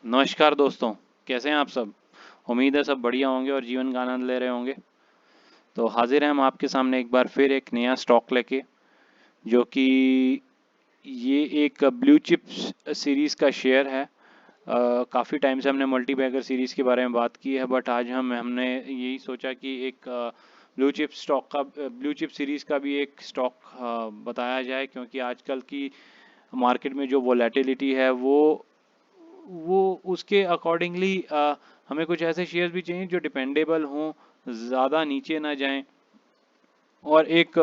नमस्कार दोस्तों। कैसे हैं आप सब। उम्मीद है सब बढ़िया होंगे और जीवन का आनंद ले रहे होंगे। तो हाजिर हैं हम आपके सामने एक बार फिर एक नया स्टॉक लेके, जो कि ये एक ब्लू चिप सीरीज का शेयर है। काफ़ी टाइम से हमने मल्टी बैगर सीरीज के बारे में बात की है, बट आज हमने यही सोचा कि एक ब्लू चिप सीरीज का भी एक स्टॉक बताया जाए, क्योंकि आजकल की मार्केट में जो वोलेटिलिटी है वो उसके अकॉर्डिंगली हमें कुछ ऐसे शेयर्स भी चाहिए जो डिपेंडेबल हों, ज़्यादा नीचे ना जाएं और एक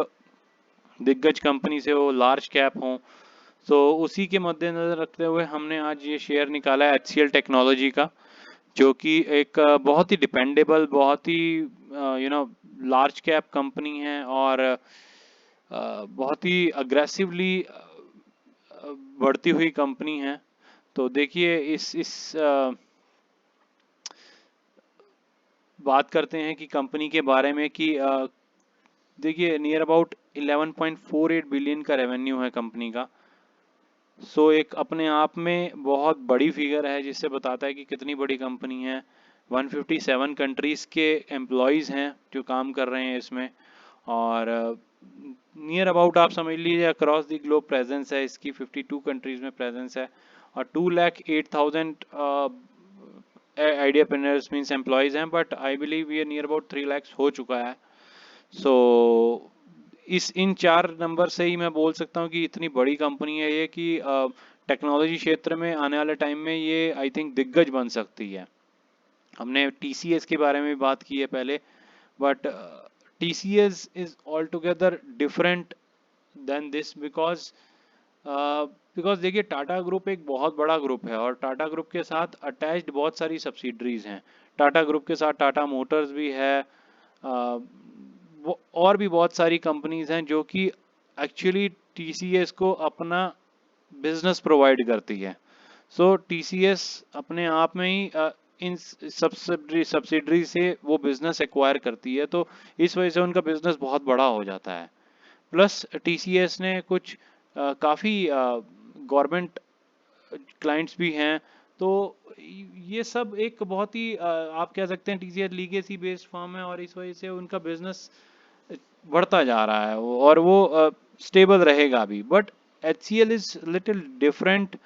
दिग्गज कंपनी से वो लार्ज कैप हों। तो उसी के मद्देनज़र रखते हुए हमने आज ये शेयर निकाला है HCL टेक्नोलॉजी का, जो कि एक बहुत ही डिपेंडेबल, बहुत ही लार्ज कैप कंपनी है और बहुत ही अग्रेसिवली बढ़ती हुई कंपनी है। तो देखिए इस बात करते हैं कि कंपनी के बारे में कि देखिए नियर अबाउट 11.48 बिलियन का रेवेन्यू है कंपनी का। सो एक अपने आप में बहुत बड़ी फिगर है, जिससे बताता है कि कितनी बड़ी कंपनी है। 157 कंट्रीज़ के एम्प्लॉयज़ हैं जो काम कर रहे हैं इसमें, और नियर अबाउट आप समझ लीजिए अक्रॉस द ग्लोब प्रेजेंस है इसकी। 52 कंट्रीज़ में प्रेजेंस है और 2,08,000 आइडियाप्रेन्योर्स मीन्स एम्प्लॉयज़ हैं, बट आई बिलीव ये नियर अबाउट 3 lakhs हो चुका है। सो इस इन चार नंबर से ही मैं बोल सकता हूँ कि इतनी बड़ी कंपनी है ये कि टेक्नोलॉजी क्षेत्र में आने वाले टाइम में ये आई थिंक दिग्गज बन सकती है। हमने TCS के बारे में भी बात की है पहले, but TCS is all together different than this, because देखिए टाटा ग्रुप एक बहुत बड़ा ग्रुप है और टाटा ग्रुप के साथ अटैच्ड बहुत सारी सब्सिडरीज हैं। टाटा ग्रुप के साथ टाटा मोटर्स भी है, वो और भी बहुत सारी कंपनीज हैं जो कि एक्चुअली TCS को अपना बिजनेस प्रोवाइड करती है। सो TCS अपने आप में ही इन सब्सिडरी से वो बिजनेस एक्वायर करती है, तो इस वजह से उनका बिजनेस बहुत बड़ा हो जाता है। प्लस TCS ने कुछ काफ़ी गवर्नमेंट क्लाइंट्स भी हैं। तो ये सब एक बहुत ही आप कह सकते हैं TCS लीगेसी बेस्ड फर्म है और इस वजह से उनका बिजनेस बढ़ता जा रहा है और वो स्टेबल रहेगा भी। But HCL is little different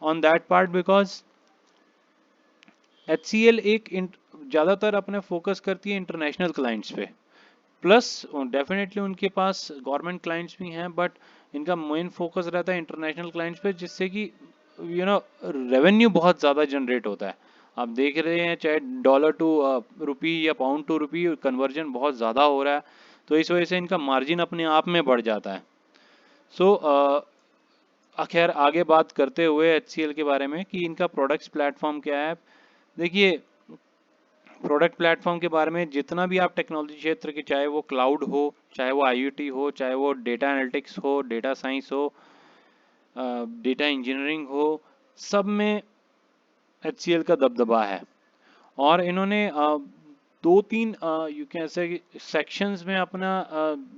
on that part, because HCL एक ज़्यादातर अपने फोकस करती है इंटरनेशनल क्लाइंट्स पे। प्लस डेफिनेटली उनके पास गवर्नमेंट क्लाइंट्स भी हैं, बट इनका मेन फोकस रहता है इंटरनेशनल क्लाइंट्स पे, जिससे कि रेवेन्यू बहुत ज़्यादा जनरेट होता है। आप देख रहे हैं चाहे डॉलर टू रुपी या पाउंड टू रुपी कन्वर्जन बहुत ज़्यादा हो रहा है, तो इस वजह से इनका मार्जिन अपने आप में बढ़ जाता है। सो खैर आगे बात करते हुए HCL के बारे में कि इनका प्रोडक्ट्स प्लेटफॉर्म क्या है। देखिए प्रोडक्ट प्लेटफॉर्म के बारे में जितना भी आप टेक्नोलॉजी क्षेत्र के, चाहे वो क्लाउड हो, चाहे वो IoT हो, चाहे वो डेटा एनालिटिक्स हो, डेटा साइंस हो, डेटा इंजीनियरिंग हो, सब में HCL का दबदबा है। और इन्होंने दो तीन यू कैन से सेक्शंस में अपना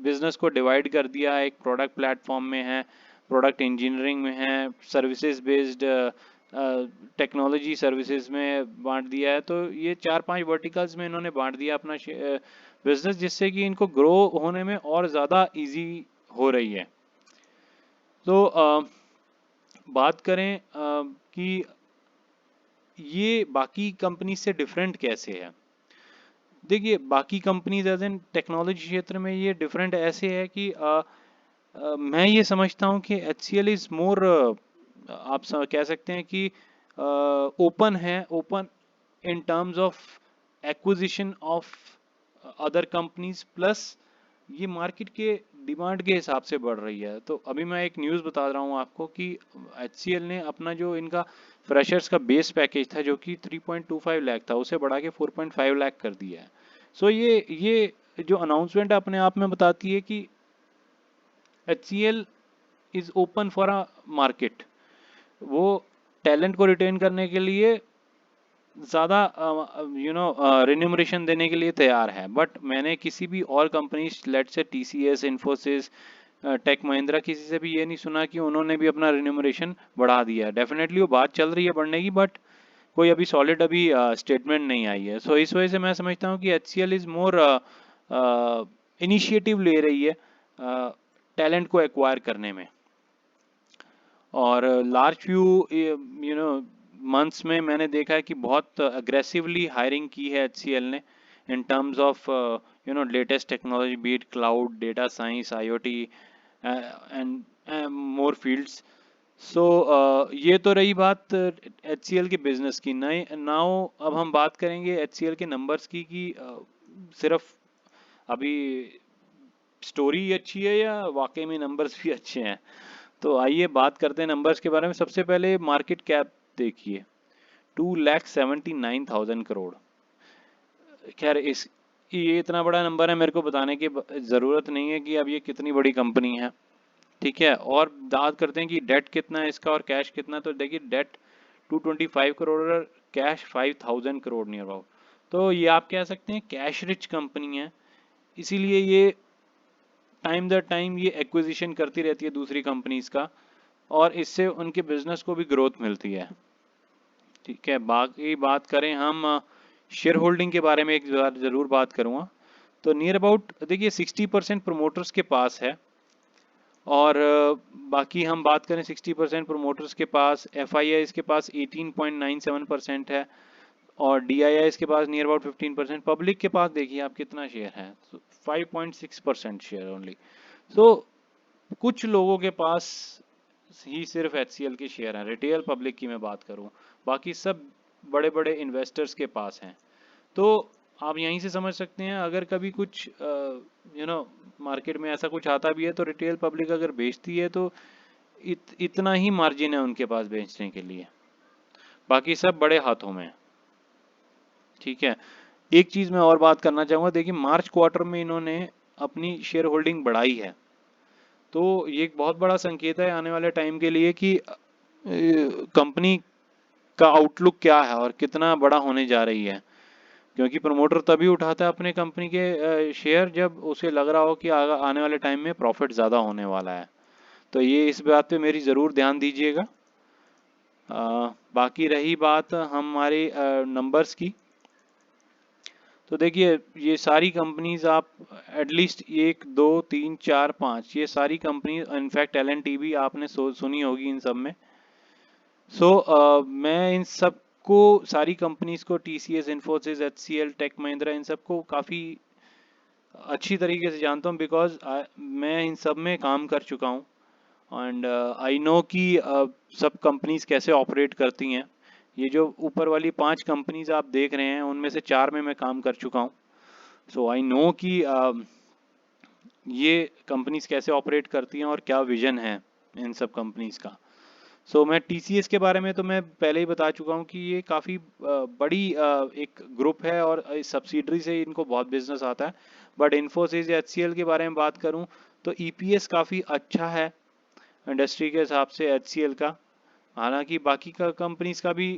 बिजनेस को डिवाइड कर दिया। एक प्रोडक्ट प्लेटफॉर्म में है, प्रोडक्ट इंजीनियरिंग में है, सर्विसेज बेस्ड टेक्नोलॉजी सर्विसेज में बांट दिया है। तो ये 4-5 वर्टिकल्स में इन्होंने बांट दिया अपना बिजनेस, जिससे कि इनको ग्रो होने में और ज़्यादा इजी हो रही है। तो बात करें कि ये बाकी कंपनी से डिफरेंट कैसे है। देखिए बाकी कंपनीज एज इन टेक्नोलॉजी क्षेत्र में ये डिफरेंट ऐसे है कि मैं ये समझता हूँ कि HCL इज मोर, आप कह सकते हैं कि ओपन है, open in terms of acquisition of other companies. Plus ये मार्केट के डिमांड के हिसाब से बढ़ रही है। तो अभी मैं एक न्यूज़ बता रहा हूँ आपको कि HCL ने अपना जो इनका फ्रेशर्स का बेस पैकेज था जो कि 3.25 लाख था, उसे बढ़ा के 4.5 लाख कर दिया है। सो ये जो अनाउंसमेंट अपने आप में बताती है कि HCL is open for a market. वो टैलेंट को रिटेन करने के लिए ज़्यादा रिन्यूमरेशन देने के लिए तैयार है। बट मैंने किसी भी और कंपनी लेट से TCS, इन्फोसिस, टेक महिंद्रा, किसी से भी ये नहीं सुना कि उन्होंने भी अपना रिन्यूमरेशन बढ़ा दिया। डेफिनेटली वो बात चल रही है बढ़ने की, बट कोई अभी सॉलिड अभी स्टेटमेंट नहीं आई है। सो इस वजह से मैं समझता हूँ कि HCL इज मोर इनिशिएटिव ले रही है टैलेंट को एक्वायर करने में। और लार्ज फ्यू मंथ्स में मैंने देखा है कि बहुत अग्रेसिवली हायरिंग की है HCL ने in terms of latest technology, be it cloud, data science, IoT and more fields. So ये तो रही बात HCL के बिजनेस की। नए नाउ अब हम बात करेंगे HCL के नंबर्स की कि सिर्फ अभी स्टोरी अच्छी है या वाकई में नंबर्स भी अच्छे हैं। तो आइए बात करते हैं नंबर्स के बारे में। सबसे पहले मार्केट कैप देखिए, 2,79,000 करोड़। खैर इस ये इतना बड़ा नंबर है, मेरे को बताने की ज़रूरत नहीं है कि अब ये कितनी बड़ी कंपनी है, ठीक है। और बात करते हैं कि डेट कितना है इसका और कैश कितना। तो देखिए डेट 225 करोड़ और कैश 5,000 करोड़ नियर अबाउट। तो ये आप कह सकते हैं कैश रिच कंपनी है, इसीलिए ये टाइम दर टाइम ये एक्विजिशन करती रहती है दूसरी कंपनीज का, और इससे उनके बिजनेस को भी ग्रोथ मिलती है, ठीक है। बाकी बात करें हम शेयर होल्डिंग के बारे में, एक बार जरूर बात करूंगा। तो नियर अबाउट देखिए 60% प्रोमोटर्स के पास है, और बाकी हम बात करें 60% प्रोमोटर्स के पास, FII के पास 18.97% है, और DII के पास नियर अबाउट 15%। पब्लिक के पास देखिए आप कितना शेयर है, 5.6% शेयर ओनली। सो कुछ लोगों के पास ही सिर्फ HCL के शेयर हैं, रिटेल पब्लिक की मैं बात करूं, बाकी सब बड़े बड़े इन्वेस्टर्स के पास हैं। तो आप यहीं से समझ सकते हैं, अगर कभी कुछ मार्केट में ऐसा कुछ आता भी है तो रिटेल पब्लिक अगर बेचती है तो इतना ही मार्जिन है उनके पास बेचने के लिए, बाकी सब बड़े हाथों में है, ठीक है। एक चीज मैं और बात करना चाहूंगा, देखिए मार्च क्वार्टर में इन्होंने अपनी शेयर होल्डिंग बढ़ाई है, तो ये एक बहुत बड़ा संकेत है आने वाले टाइम के लिए कि कंपनी का आउटलुक क्या है और कितना बड़ा होने जा रही है। क्योंकि प्रमोटर तभी उठाता है अपने कंपनी के शेयर जब उसे लग रहा हो कि आने वाले टाइम में प्रॉफिट ज़्यादा होने वाला है। तो ये इस बात पे मेरी ज़रूर ध्यान दीजिएगा। बाकी रही बात हमारे नंबर्स की, तो देखिए ये सारी कंपनीज आप एटलीस्ट 1 2 3 4 5 ये सारी कंपनी, इनफैक्ट LNT भी आपने सुनी होगी इन सब में। मैं इन सबको, सारी कंपनीज को, TCS, Infosys, HCL, Tech Mahindra, इन सबको काफ़ी अच्छी तरीके से जानता हूँ, बिकॉज मैं इन सब में काम कर चुका हूँ, एंड आई नो कि सब कंपनीज कैसे ऑपरेट करती हैं। ये जो ऊपर वाली 5 कंपनीज आप देख रहे हैं उनमें से 4 में मैं काम कर चुका हूँ। सो आई नो कि ये कंपनीज कैसे ऑपरेट करती हैं और क्या विजन है इन सब कंपनीज का। मैं TCS के बारे में तो मैं पहले ही बता चुका हूँ कि ये काफ़ी बड़ी एक ग्रुप है और सब्सिडरी से इनको बहुत बिजनेस आता है। बट इन्फोसिस या HCL के बारे में बात करूँ तो EPS काफ़ी अच्छा है इंडस्ट्री के हिसाब से HCL का। हालांकि बाकी का कंपनीज का भी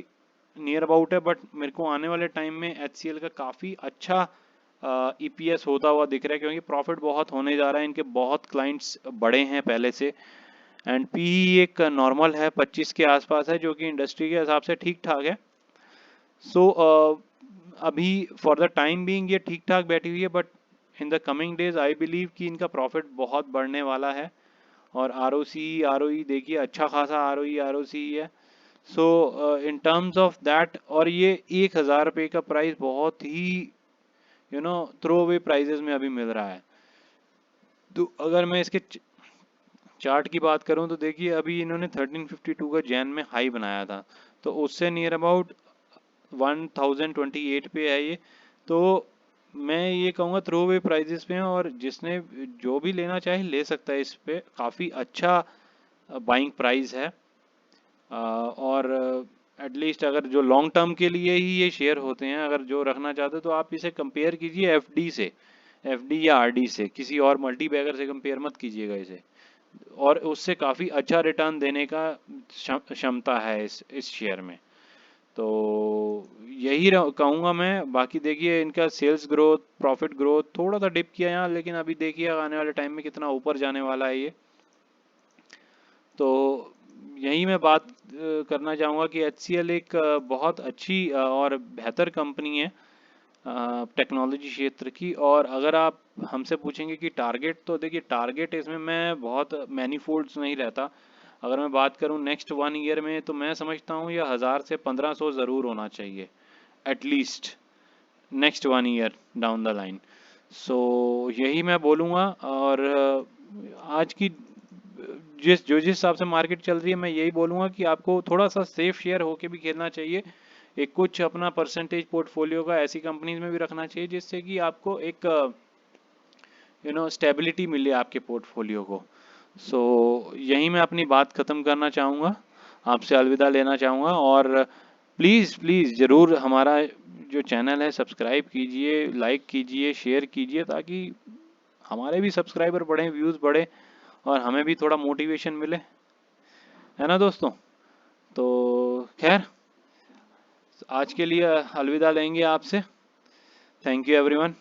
नियर अबाउट है, बट मेरे को आने वाले टाइम में HCL का काफ़ी अच्छा EPS होता हुआ दिख रहा है, क्योंकि प्रॉफिट बहुत होने जा रहा है, इनके बहुत क्लाइंट्स बड़े हैं पहले से, एंड PE एक नॉर्मल है 25 के आसपास है, जो कि इंडस्ट्री के हिसाब से ठीक ठाक है। अभी फॉर द टाइम बीइंग ये ठीक ठाक बैठी हुई है, but in the coming days I believe कि इनका प्रॉफिट बहुत बढ़ने वाला है। और ROE देखिए अच्छा खासा ROE है। इन टर्म्स ऑफ दैट, और ये 1,000 रुपये का प्राइस बहुत ही थ्रो अवे प्राइजेस में अभी मिल रहा है। तो अगर मैं इसके चार्ट की बात करूं तो देखिए अभी इन्होंने 1352 का जैन में हाई बनाया था, तो उससे नियर अबाउट 1028 पे है ये। तो मैं ये कहूँगा थ्रो अवे प्राइजेस पे हैं, और जिसने जो भी लेना चाहे ले सकता है, इस पे काफ़ी अच्छा बाइंग प्राइस है। और एटलीस्ट अगर जो लॉन्ग टर्म के लिए ही ये शेयर होते हैं, अगर जो रखना चाहते हो तो आप इसे कंपेयर कीजिए FD से, FD या RD से, किसी और मल्टी बैगर से कंपेयर मत कीजिएगा इसे, और उससे काफ़ी अच्छा रिटर्न देने का क्षमता है इस शेयर में। तो यही कहूँगा मैं। बाकी देखिए इनका सेल्स ग्रोथ, प्रॉफिट ग्रोथ थोड़ा सा डिप किया यहाँ, लेकिन अभी देखिए आने वाले टाइम में कितना ऊपर जाने वाला है ये। तो यही मैं बात करना चाहूँगा कि HCL एक बहुत अच्छी और बेहतर कंपनी है टेक्नोलॉजी क्षेत्र की। और अगर आप हमसे पूछेंगे कि टारगेट, तो देखिए टारगेट इसमें मैं बहुत मैनीफोल्ड्स नहीं रहता। अगर मैं बात करूं नेक्स्ट 1 ईयर में, तो मैं समझता हूं ये 1000 से 1500 ज़रूर होना चाहिए at least next 1 year down the line. So यही मैं बोलूँगा। और आज की जिस हिसाब से मार्केट चल रही है, मैं यही बोलूँगा कि आपको थोड़ा सा सेफ शेयर होके भी खेलना चाहिए। एक कुछ अपना परसेंटेज पोर्टफोलियो का ऐसी कंपनीज में भी रखना चाहिए जिससे कि आपको एक स्टेबिलिटी मिले आपके पोर्टफोलियो को। सो यही मैं अपनी बात ख़त्म करना चाहूँगा, आपसे अलविदा लेना चाहूँगा। और प्लीज़ प्लीज़ ज़रूर हमारा जो चैनल है सब्सक्राइब कीजिए, लाइक कीजिए, शेयर कीजिए, ताकि हमारे भी सब्सक्राइबर बढ़ें, व्यूज़ बढ़े और हमें भी थोड़ा मोटिवेशन मिले, है ना दोस्तों। तो खैर, आज के लिए अलविदा लेंगे आपसे। Thank you everyone.